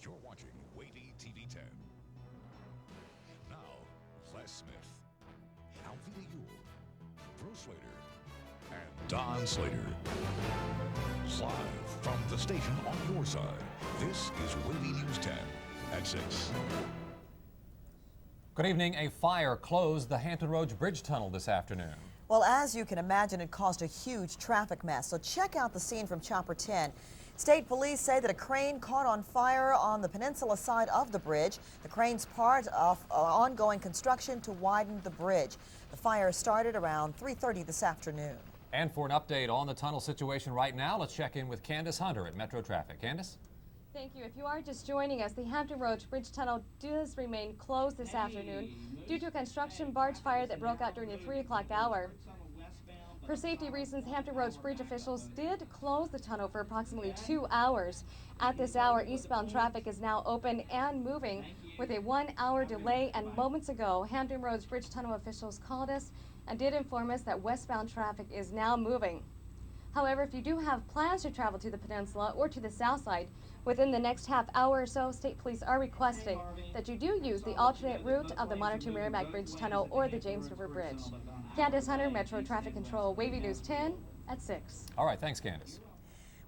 You're watching WAVY TV 10. Now, Les Smith, Alveda Ewell, Bruce Slater, and Don Slater. Live from the station on your side, this is WAVY News 10 at 6. Good evening. A fire closed the Hampton Roads Bridge Tunnel this afternoon. Well, as you can imagine, it caused a huge traffic mess. So check out the scene from Chopper 10. State police say that a crane caught on fire on the peninsula side of the bridge. The crane's part of ongoing construction to widen the bridge. The fire started around 3:30 this afternoon. And for an update on the tunnel situation right now, let's check in with Candace Hunter at Metro Traffic. Candace? Thank you. If you are just joining us, the Hampton Roads Bridge Tunnel does remain closed this afternoon due to a construction barge fire that broke out during the 3 o'clock hour. For safety reasons, Hampton Roads Bridge officials did close the tunnel for approximately 2 hours. At this hour, eastbound traffic is now open and moving with a 1-hour delay, and moments ago, Hampton Roads Bridge Tunnel officials called us and did inform us that westbound traffic is now moving. However, if you do have plans to travel to the peninsula or to the south side within the next half hour or so, state police are requesting that you do use the alternate route of the Monitor Merrimack Bridge Tunnel or the James River Bridge. Candace Hunter, Metro Traffic Control, WAVY News 10 at 6. All right, thanks, Candace.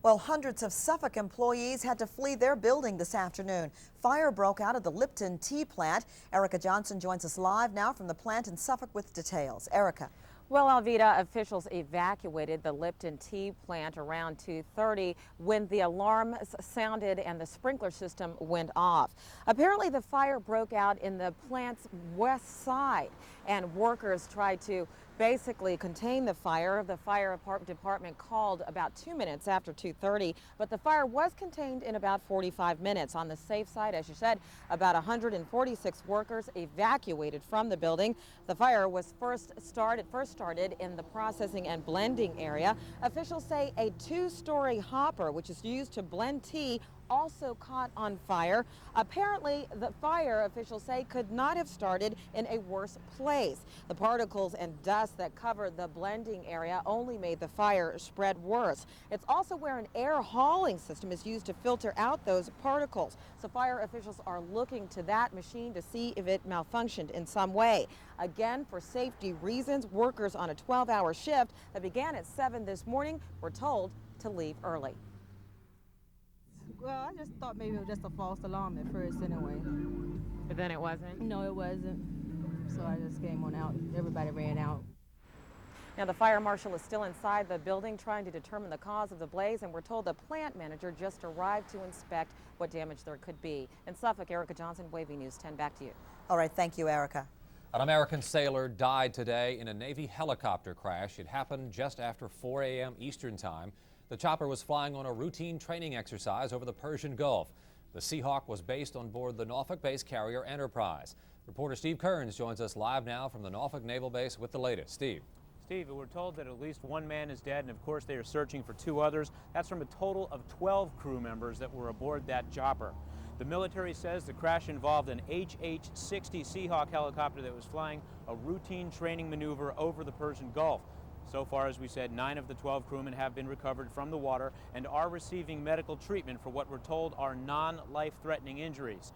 Well, hundreds of Suffolk employees had to flee their building this afternoon. Fire broke out at the Lipton tea plant. Erica Johnson joins us live now from the plant in Suffolk with details. Erica. Well, Alveda, officials evacuated the Lipton tea plant around 2:30 when the alarm sounded and the sprinkler system went off. Apparently, the fire broke out in the plant's west side, and workers tried to basically contain the fire. The fire department called about 2 minutes after 2:30, but the fire was contained in about 45 minutes. On the safe side, as you said, about 146 workers evacuated from the building. The fire was first started in the processing and blending area. Officials say a 2-story hopper, which is used to blend tea, also caught on fire. Apparently, the fire, officials say, could not have started in a worse place. The particles and dust that covered the blending area only made the fire spread worse. It's also where an air hauling system is used to filter out those particles. So fire officials are looking to that machine to see if it malfunctioned in some way. Again, for safety reasons, workers on a 12-hour shift that began at 7 this morning were told to leave early. Well, I just thought maybe it was just a false alarm at first anyway. But then it wasn't? No, it wasn't. So I just came on out. Everybody ran out. Now, the fire marshal is still inside the building trying to determine the cause of the blaze, and we're told the plant manager just arrived to inspect what damage there could be. In Suffolk, Erica Johnson, WAVY News 10. Back to you. All right, thank you, Erica. An American sailor died today in a Navy helicopter crash. It happened just after 4 a.m. Eastern Time. The chopper was flying on a routine training exercise over the Persian Gulf. The Seahawk was based on board the Norfolk-based carrier Enterprise. Reporter Steve Kearns joins us live now from the Norfolk Naval Base with the latest. Steve. Steve, we're told that at least one man is dead, and of course they are searching for 2 others. That's from a total of 12 crew members that were aboard that chopper. The military says the crash involved an HH-60 Seahawk helicopter that was flying a routine training maneuver over the Persian Gulf. So far, as we said, 9 of the 12 crewmen have been recovered from the water and are receiving medical treatment for what we're told are non-life-threatening injuries.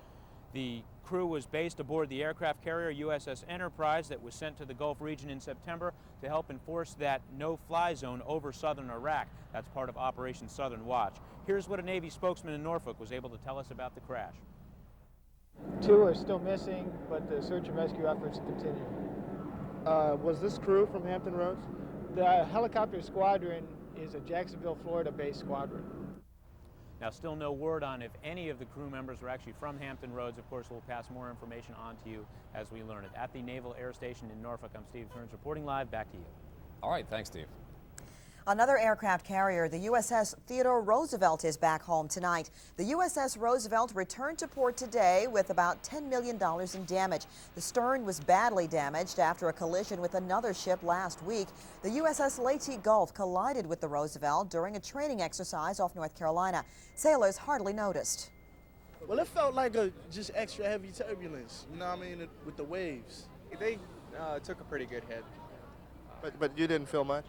The crew was based aboard the aircraft carrier USS Enterprise that was sent to the Gulf region in September to help enforce that no-fly zone over southern Iraq. That's part of Operation Southern Watch. Here's what a Navy spokesman in Norfolk was able to tell us about the crash. 2 are still missing, but the search and rescue efforts continue. Was this crew from Hampton Roads? The helicopter squadron is a Jacksonville, Florida-based squadron. Now, still no word on if any of the crew members were actually from Hampton Roads. Of course, we'll pass more information on to you as we learn it. At the Naval Air Station in Norfolk, I'm Steve Kearns reporting live. Back to you. All right, thanks, Steve. Another aircraft carrier, the USS Roosevelt, is back home tonight. The USS Roosevelt returned to port today with about $10 million in damage. The stern was badly damaged after a collision with another ship last week. The USS Leyte Gulf collided with the Roosevelt during a training exercise off North Carolina. Sailors hardly noticed. Well, it felt like just extra heavy turbulence, you know what I mean, with the waves. They took a pretty good hit. But you didn't feel much?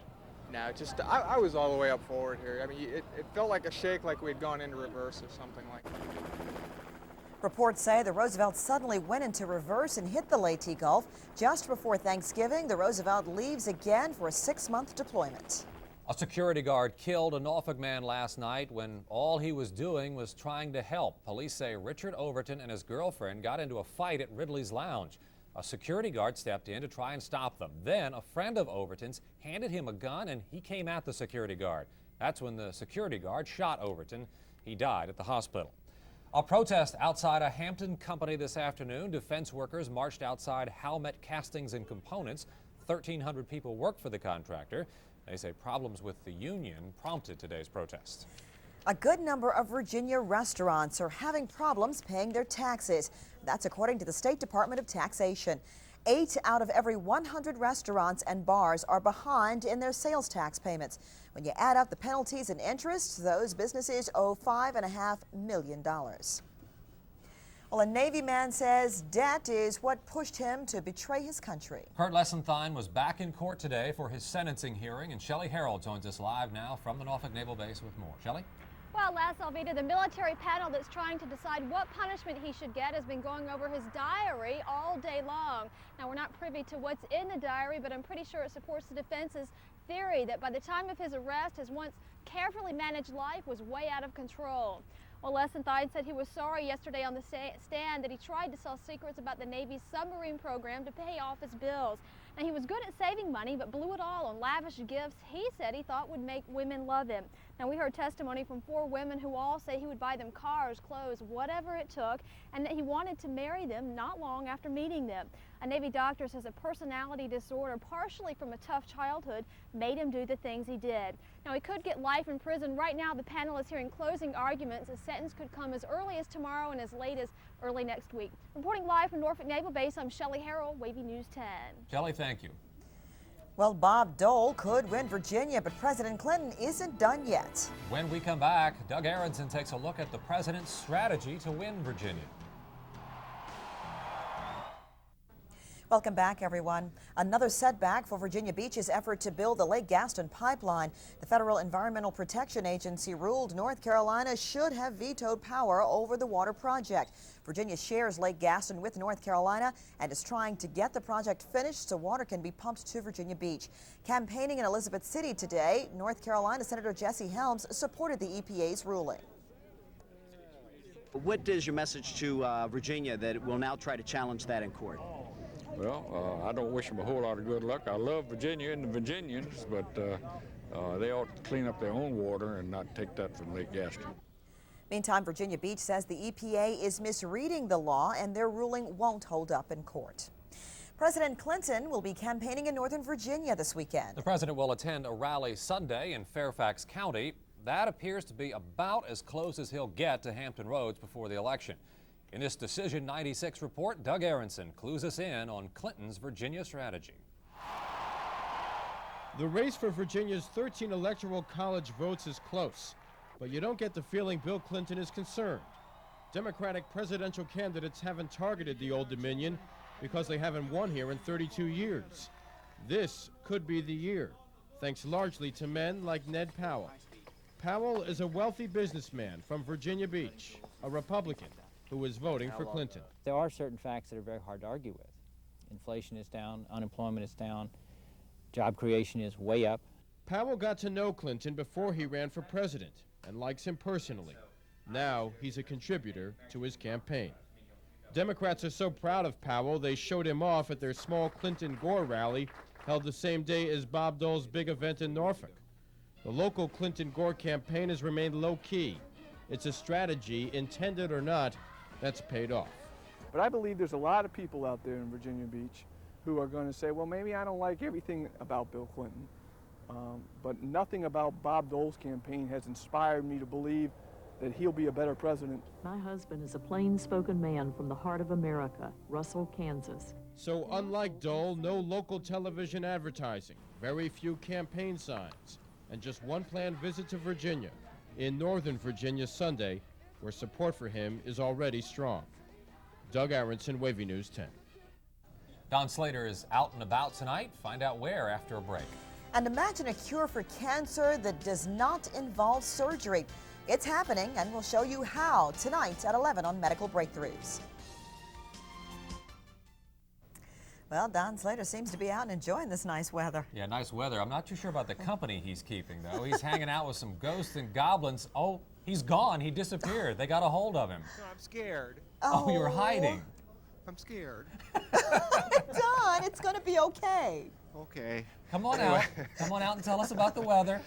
No, just I was all the way up forward here. I mean, it felt like a shake, like we'd gone into reverse or something like that. Reports say the Roosevelt suddenly went into reverse and hit the Leyte Gulf. Just before Thanksgiving, the Roosevelt leaves again for a 6-month deployment. A security guard killed a Norfolk man last night when all he was doing was trying to help. Police say Richard Overton and his girlfriend got into a fight at Ridley's Lounge. A security guard stepped in to try and stop them. Then a friend of Overton's handed him a gun and he came at the security guard. That's when the security guard shot Overton. He died at the hospital. A protest outside a Hampton company this afternoon. Defense workers marched outside Howmet Castings and Components. 1,300 people work for the contractor. They say problems with the union prompted today's protest. A good number of Virginia restaurants are having problems paying their taxes. That's according to the State Department of Taxation. 8 out of every 100 restaurants and bars are behind in their sales tax payments. When you add up the penalties and interest, those businesses owe $5.5 million. Well, a Navy man says debt is what pushed him to betray his country. Kurt Lessenthine was back in court today for his sentencing hearing, and Shelley Harold joins us live now from the Norfolk Naval Base with more. Shelley? Well, Les Alvita, the military panel that's trying to decide what punishment he should get has been going over his diary all day long. Now, we're not privy to what's in the diary, but I'm pretty sure it supports the defense's theory that by the time of his arrest, his once carefully managed life was way out of control. Well, Lessenthine said he was sorry yesterday on the stand that he tried to sell secrets about the Navy's submarine program to pay off his bills. Now, he was good at saving money, but blew it all on lavish gifts he said he thought would make women love him. Now, we heard testimony from 4 women who all say he would buy them cars, clothes, whatever it took, and that he wanted to marry them not long after meeting them. A Navy doctor says a personality disorder, partially from a tough childhood, made him do the things he did. Now, he could get life in prison. Right now, the panel is hearing closing arguments. A sentence could come as early as tomorrow and as late as early next week. Reporting live from Norfolk Naval Base, I'm Shelley Harold, WAVY News 10. Shelley, thank you. Well, Bob Dole could win Virginia, but President Clinton isn't done yet. When we come back, Doug Aronson takes a look at the president's strategy to win Virginia. Welcome back, everyone. Another setback for Virginia Beach's effort to build the Lake Gaston pipeline. The Federal Environmental Protection Agency ruled North Carolina should have vetoed power over the water project. Virginia shares Lake Gaston with North Carolina and is trying to get the project finished so water can be pumped to Virginia Beach. Campaigning in Elizabeth City today, North Carolina Senator Jesse Helms supported the EPA's ruling. What is your message to Virginia that will now try to challenge that in court? Well, I don't wish them a whole lot of good luck. I love Virginia and the Virginians, but they ought to clean up their own water and not take that from Lake Gaston. Meantime, Virginia Beach says the EPA is misreading the law and their ruling won't hold up in court. President Clinton will be campaigning in Northern Virginia this weekend. The president will attend a rally Sunday in Fairfax County. That appears to be about as close as he'll get to Hampton Roads before the election. In this Decision 96 report, Doug Aronson clues us in on Clinton's Virginia strategy. The race for Virginia's 13 electoral college votes is close, but you don't get the feeling Bill Clinton is concerned. Democratic presidential candidates haven't targeted the Old Dominion because they haven't won here in 32 years. This could be the year, thanks largely to men like Ned Powell. Powell is a wealthy businessman from Virginia Beach, a Republican who is voting for Clinton. There are certain facts that are very hard to argue with. Inflation is down, unemployment is down, job creation is way up. Powell got to know Clinton before he ran for president and likes him personally. Now he's a contributor to his campaign. Democrats are so proud of Powell, they showed him off at their small Clinton-Gore rally held the same day as Bob Dole's big event in Norfolk. The local Clinton-Gore campaign has remained low-key. It's a strategy, intended or not, that's paid off. But I believe there's a lot of people out there in Virginia Beach who are going to say, well, maybe I don't like everything about Bill Clinton, but nothing about Bob Dole's campaign has inspired me to believe that he'll be a better president. My husband is a plain-spoken man from the heart of America, Russell, Kansas. So unlike Dole, no local television advertising, very few campaign signs, and just one planned visit to Virginia in Northern Virginia Sunday, where support for him is already strong. Doug Aronson, WAVY News 10. Don Slater is out and about tonight. Find out where after a break. And imagine a cure for cancer that does not involve surgery. It's happening, and we'll show you how tonight at 11 on Medical Breakthroughs. Well, Don Slater seems to be out and enjoying this nice weather. Yeah, nice weather. I'm not too sure about the company he's keeping, though. He's hanging out with some ghosts and goblins. Oh, he's gone. He disappeared. They got a hold of him. No, I'm scared. Oh, you were hiding. I'm scared. Don, it's going to be okay. Okay. Come on out. Come on out and tell us about the weather.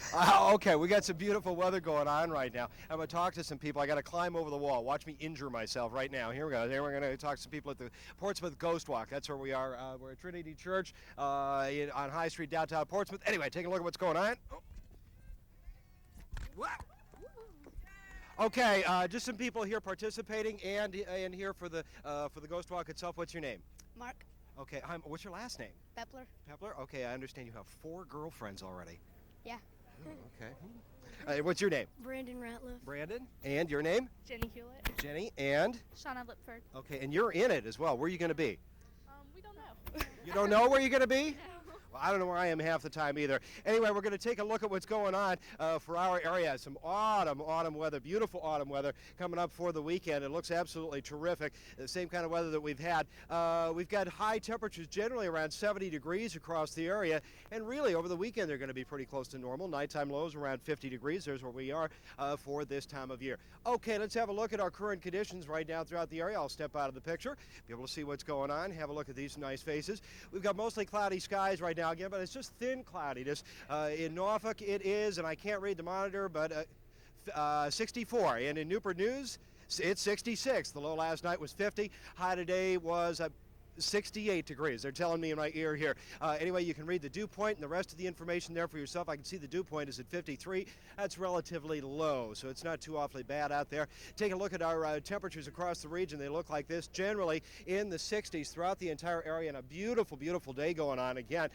Okay, we got some beautiful weather going on right now. I'm going to talk to some people. I got to climb over the wall. Watch me injure myself right now. Here we go. Here we're going to talk to some people at the Portsmouth Ghost Walk. That's where we are. We're at Trinity Church on High Street, downtown Portsmouth. Anyway, take a look at what's going on. Oh. Okay, just some people here participating and here for the Ghost Walk itself. What's your name? Mark. Okay, what's your last name? Pepler. Pepler? Okay, I understand you have 4 girlfriends already. Yeah. Okay. What's your name? Brandon Ratliff. Brandon. And your name? Jenny Hewlett. Jenny. And? Shauna Lipford. Okay, and you're in it as well. Where are you going to be? We don't know. You don't know where you're going to be? Well, I don't know where I am half the time either. Anyway, we're going to take a look at what's going on for our area. Some autumn weather, beautiful autumn weather coming up for the weekend. It looks absolutely terrific. The same kind of weather that we've had. We've got high temperatures generally around 70 degrees across the area. And really, over the weekend, they're going to be pretty close to normal. Nighttime lows around 50 degrees. There's where we are for this time of year. Okay, let's have a look at our current conditions right now throughout the area. I'll step out of the picture, be able to see what's going on, have a look at these nice faces. We've got mostly cloudy skies right now again, but it's just thin cloudiness. In Norfolk it is, and I can't read the monitor, but 64. And in Newport News, it's 66. The low last night was 50. High today was 68 degrees. They're telling me in my ear here. Anyway, you can read the dew point and the rest of the information there for yourself. I can see the dew point is at 53. That's relatively low, so it's not too awfully bad out there. Take a look at our temperatures across the region. They look like this, generally in the 60s throughout the entire area, and a beautiful, beautiful day going on again.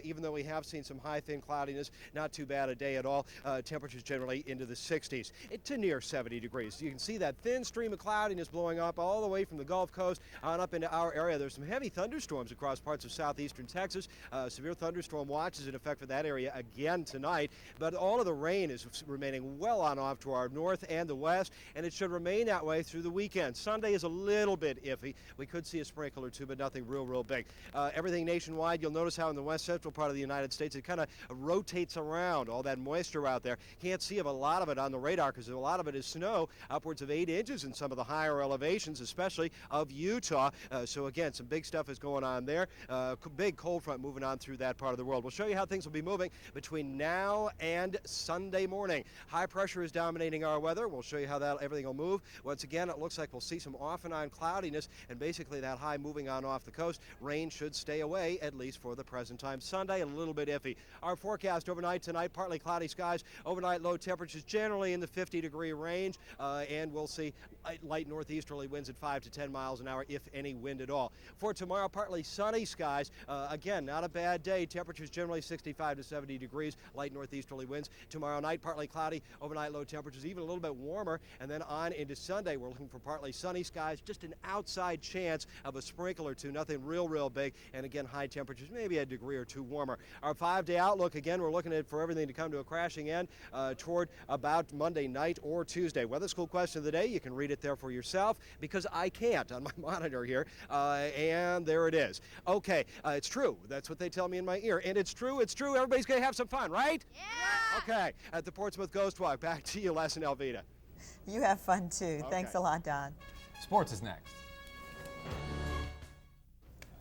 Even though we have seen some high, thin cloudiness, not too bad a day at all. Temperatures generally into the 60s to near 70 degrees. You can see that thin stream of cloudiness blowing up all the way from the Gulf Coast on up into our area. There's some heavy thunderstorms across parts of southeastern Texas. Severe thunderstorm watch is in effect for that area again tonight, but all of the rain is remaining well on off to our north and the west, and it should remain that way through the weekend. Sunday is a little bit iffy. We could see a sprinkle or two, but nothing real big. Everything nationwide, you'll notice how in the west central part of the United States it kind of rotates around, all that moisture out there. Can't see a lot of it on the radar because a lot of it is snow, upwards of 8 inches in some of the higher elevations, especially of Utah. So again, some big stuff is going on there. Big cold front moving on through that part of the world. We'll show you how things will be moving between now and Sunday morning. High pressure is dominating our weather. We'll show you how everything will move. Once again, it looks like we'll see some off and on cloudiness, and basically that high moving on off the coast. Rain should stay away, at least for the present time. Sunday, a little bit iffy. Our forecast overnight tonight, partly cloudy skies. Overnight low temperatures generally in the 50-degree range, and we'll see light northeasterly winds at 5 to 10 miles an hour, if any wind at all. For tomorrow, partly sunny skies. Again, not a bad day. Temperatures generally 65 to 70 degrees, light northeasterly winds. Tomorrow night, partly cloudy. Overnight low temperatures even a little bit warmer. And then on into Sunday, we're looking for partly sunny skies. Just an outside chance of a sprinkle or two. Nothing real big. And again, high temperatures, maybe a degree or two warmer. Our 5-day outlook, again, we're looking at for everything to come to a crashing end toward about Monday night or Tuesday. Weather school question of the day. You can read it there for yourself because I can't on my monitor here. And there it is. Okay, it's true. That's what they tell me in my ear. And it's true. It's true. Everybody's going to have some fun, right? Yeah. Okay, at the Portsmouth Ghost Walk. Back to you, Les and Elvita. You have fun, too. Okay. Thanks a lot, Don. Sports is next.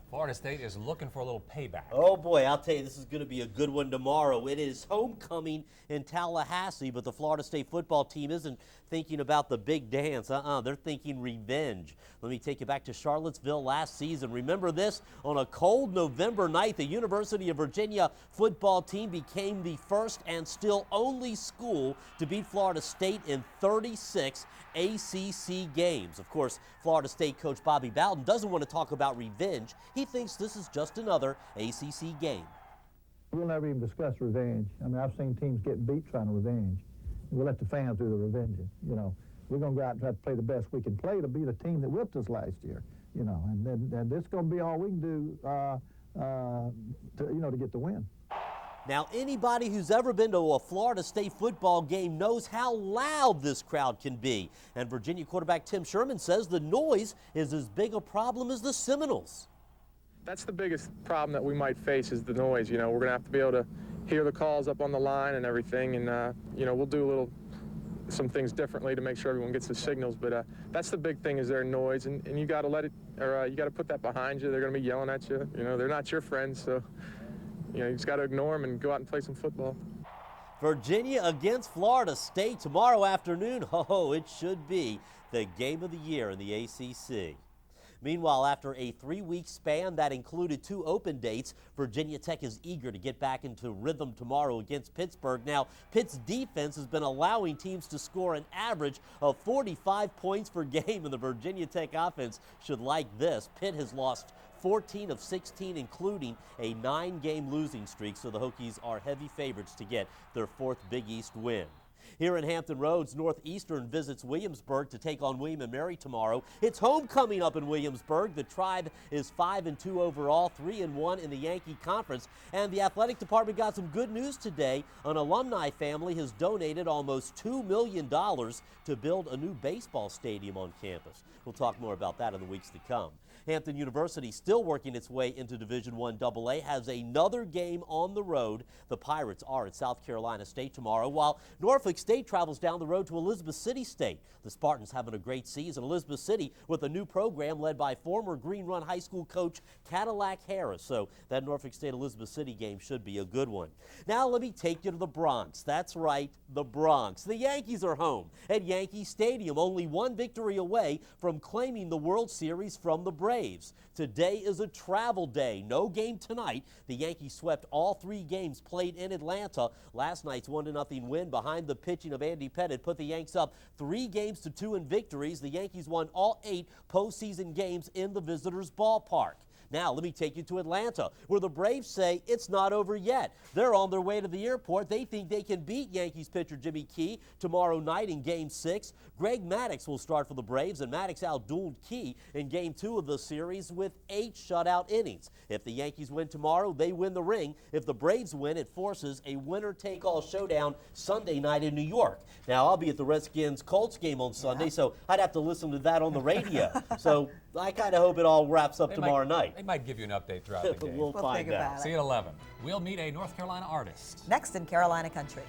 Florida State is looking for a little payback. Oh boy, I'll tell you, this is going to be a good one tomorrow. It is homecoming in Tallahassee, but the Florida State football team isn't thinking about the big dance. They're thinking revenge. Let me take you back to Charlottesville last season. Remember this? On a cold November night, the University of Virginia football team became the first and still only school to beat Florida State in 36 ACC games. Of course, Florida State coach Bobby Bowden doesn't want to talk about revenge. He thinks this is just another ACC game. We'll never even discuss revenge. I mean, I've seen teams get beat trying to revenge. We'll let the fans do the revenging. You know, we're going to go out and try to play the best we can play to be the team that whipped us last year. You know, and this is going to be all we can do, to get the win. Now, anybody who's ever been to a Florida State football game knows how loud this crowd can be. And Virginia quarterback Tim Sherman says the noise is as big a problem as the Seminoles. That's the biggest problem that we might face is the noise. You know, we're going to have to be able to hear the calls up on the line and everything. And, you know, we'll do some things differently to make sure everyone gets the signals. But that's the big thing is their noise. And you got to let it, or you got to put that behind you. They're going to be yelling at you. You know, they're not your friends. So, you know, you just got to ignore them and go out and play some football. Virginia against Florida State tomorrow afternoon. Oh, it should be the game of the year in the ACC. Meanwhile, after a 3-week span that included 2 open dates, Virginia Tech is eager to get back into rhythm tomorrow against Pittsburgh. Now, Pitt's defense has been allowing teams to score an average of 45 points per game, and the Virginia Tech offense should like this. Pitt has lost 14 of 16, including a 9-game losing streak, so the Hokies are heavy favorites to get their 4th Big East win. Here in Hampton Roads, Northeastern visits Williamsburg to take on William & Mary tomorrow. It's homecoming up in Williamsburg. The Tribe is 5-2 overall, 3-1 in the Yankee Conference. And the athletic department got some good news today. An alumni family has donated almost $2 million to build a new baseball stadium on campus. We'll talk more about that in the weeks to come. Hampton University, still working its way into Division I AA, has another game on the road. The Pirates are at South Carolina State tomorrow, while Norfolk State travels down the road to Elizabeth City State. The Spartans having a great season. Elizabeth City with a new program led by former Green Run High School coach Cadillac Harris. So that Norfolk State Elizabeth City game should be a good one. Now let me take you to the Bronx. That's right, the Bronx. The Yankees are home at Yankee Stadium, only one victory away from claiming the World Series from the Braves. Today is a travel day. No game tonight. The Yankees swept all 3 games played in Atlanta. Last night's 1-0 win behind the pitching of Andy Pettit put the Yanks up 3-2 in victories. The Yankees won all 8 postseason games in the visitors' ballpark. Now, let me take you to Atlanta, where the Braves say it's not over yet. They're on their way to the airport. They think they can beat Yankees pitcher Jimmy Key tomorrow night in Game 6. Greg Maddux will start for the Braves, and Maddux outdueled Key in Game 2 of the series with 8 shutout innings. If the Yankees win tomorrow, they win the ring. If the Braves win, it forces a winner-take-all showdown Sunday night in New York. Now, I'll be at the Redskins-Colts game on Sunday, so I'd have to listen to that on the radio. So I kind of hope it all wraps up tomorrow night. They might give you an update throughout the game. We'll find out. See you at 11. We'll meet a North Carolina artist. Next in Carolina Country.